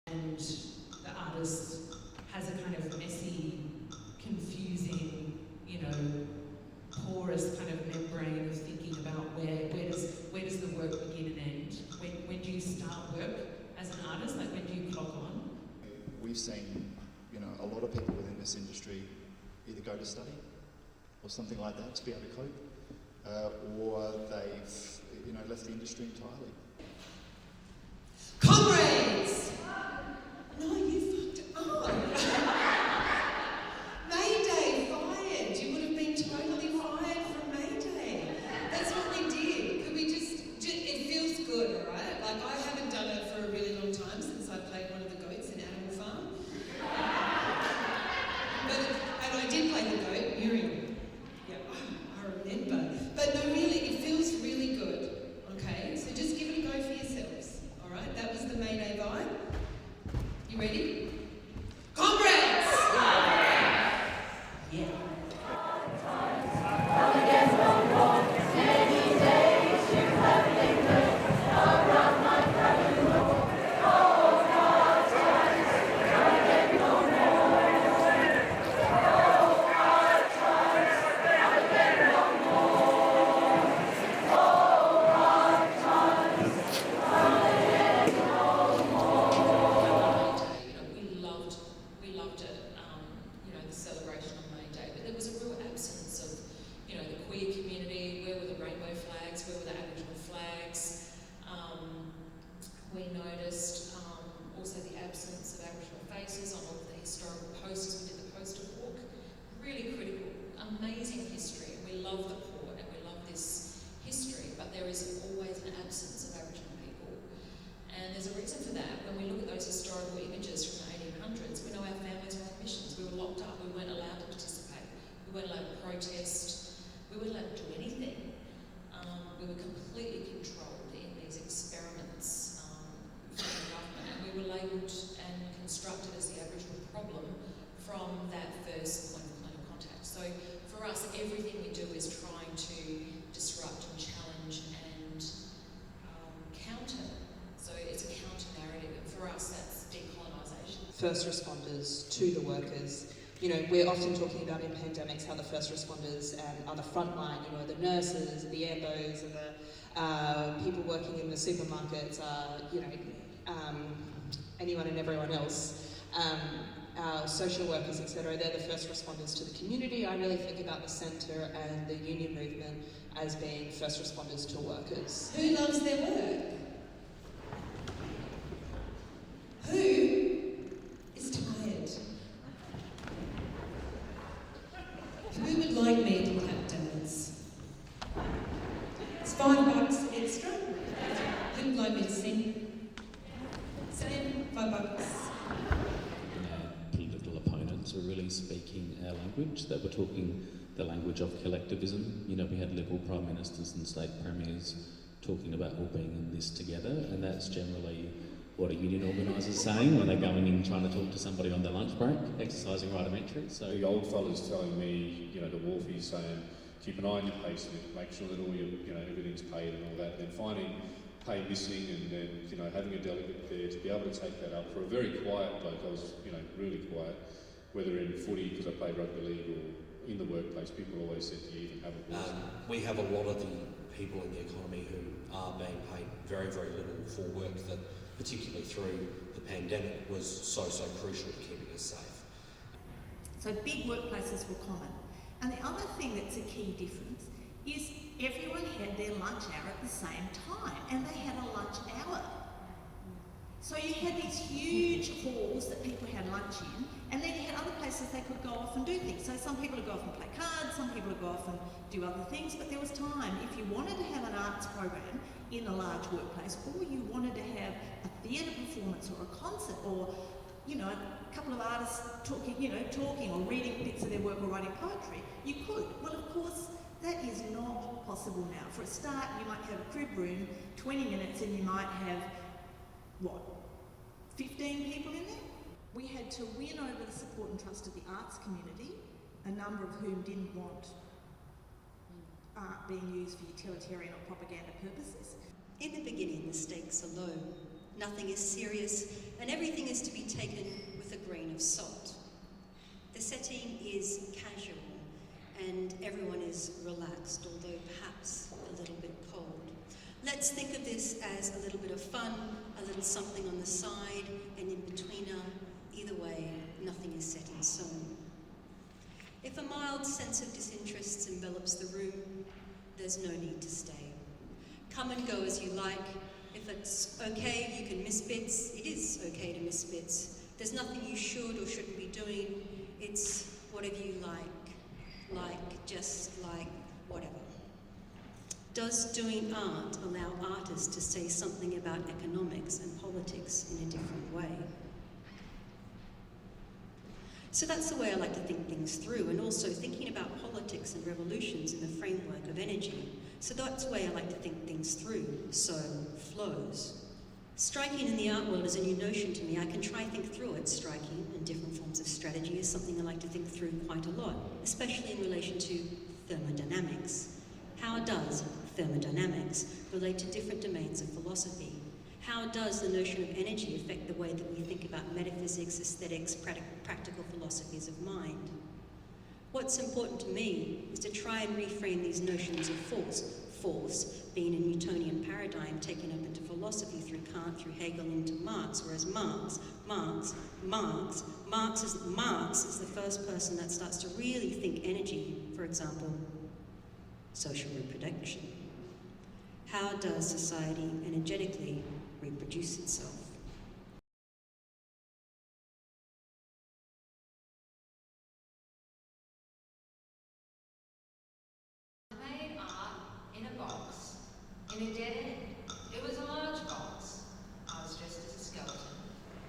and the artist has a kind of messy, confusing, porous kind of membrane of thinking about where does the work begin and end? When do you start work as an artist? Like, when do you clock on? We've seen, a lot of people within this industry either go to study or something like that to be able to cope, or they've, left the industry entirely. Comrades! No, you fucked up. Mayday fired. You would have been totally fired from Mayday. That's what we did. Could we just it feels good, alright? Like, I haven't done it for a really long time since I played one of the goats in Animal Farm. And I did play the goat, Muriel. Yeah, I remember. But no, really, it feels really good. Okay, so just give it a go for yourselves. Alright, that was the Mayday vibe. You ready? Comrades! Yeah. We noticed also the absence of Aboriginal faces on all of the historical posters. We did the poster walk. Really critical, amazing history. We love the port and we love this history, but there is always an absence of Aboriginal people. And there's a reason for that. When we look at those historical images from the 1800s, we know our families were on missions. We were locked up. We weren't allowed to participate. We weren't allowed to protest. We weren't allowed to do anything. We were completely controlled in these experiments from the government, and we were labelled and constructed as the Aboriginal problem from that first point of contact. So for us, everything we do is trying to disrupt and challenge and counter. So it's a counter narrative, and for us that's decolonisation. First responders to the workers. We're often talking about in pandemics how the first responders are the front line, the nurses, the ambos, and the people working in the supermarkets, anyone and everyone else, our social workers, etc. They're the first responders to the community. I really think about the centre and the union movement as being first responders to workers. Who loves their work? Who is tired? Who would like me to clap dance? It's $5 extra. Who would like me to sing? Same, $5. Political opponents were really speaking our language. They were talking the language of collectivism. We had Liberal Prime Ministers and State Premiers talking about all being in this together, and that's generally what a union organiser's saying when they're going in trying to talk to somebody on their lunch break, exercising right of entry. So the old fella's telling me, the wharfies saying, keep an eye on your pay slip, make sure that all your, everything's paid and all that. And then finding pay missing, and then, having a delegate there to be able to take that up for a very quiet bloke. I was, really quiet, whether in footy because I played rugby league or in the workplace. People always said, do you even have a voice? We have a lot of the people in the economy who are being paid very, very little for work that, particularly through the pandemic, was so crucial to keeping us safe. So big workplaces were common. And the other thing that's a key difference is everyone had their lunch hour at the same time, and they had a lunch hour. So you had these huge halls that people had lunch in, and then you had other places they could go off and do things. So some people would go off and play cards, some people would go off and do other things, but there was time. If you wanted to have an arts program in a large workplace, or you wanted to have a theatre performance or a concert, or a couple of artists talking or reading bits of their work or writing poetry, you could. Well, of course, that is not possible now. For a start, you might have a crib room, 20 minutes, and you might have, 15 people in there? We had to win over the support and trust of the arts community, a number of whom didn't want art being used for utilitarian or propaganda purposes. In the beginning, the stakes are low. nothing is serious, and everything is to be taken with a grain of salt. The setting is casual, and everyone is relaxed, although perhaps a little bit cold. Let's think of this as a little bit of fun, a little something on the side, and in betweener. Either way, nothing is set in stone. If a mild sense of disinterest envelops the room, there's no need to stay. Come and go as you like. If it's okay, you can miss bits. It is okay to miss bits. There's nothing you should or shouldn't be doing. It's whatever you just like whatever. Does doing art allow artists to say something about economics and politics in a different way? So that's the way I like to think things through, and also thinking about politics and revolutions in the framework of energy. So that's the way I like to think things through. So, flows. Striking in the art world is a new notion to me. I can try think through it. Striking and different forms of strategy is something I like to think through quite a lot, especially in relation to thermodynamics. How does thermodynamics relate to different domains of philosophy? How does the notion of energy affect the way that we think about metaphysics, aesthetics, practical philosophies of mind? What's important to me is to try and reframe these notions of force being a Newtonian paradigm taken up into philosophy through Kant, through Hegel, into Marx, whereas Marx is the first person that starts to really think energy, for example, social reproduction. How does society energetically reproduce itself? I made art in a box, in a dead-end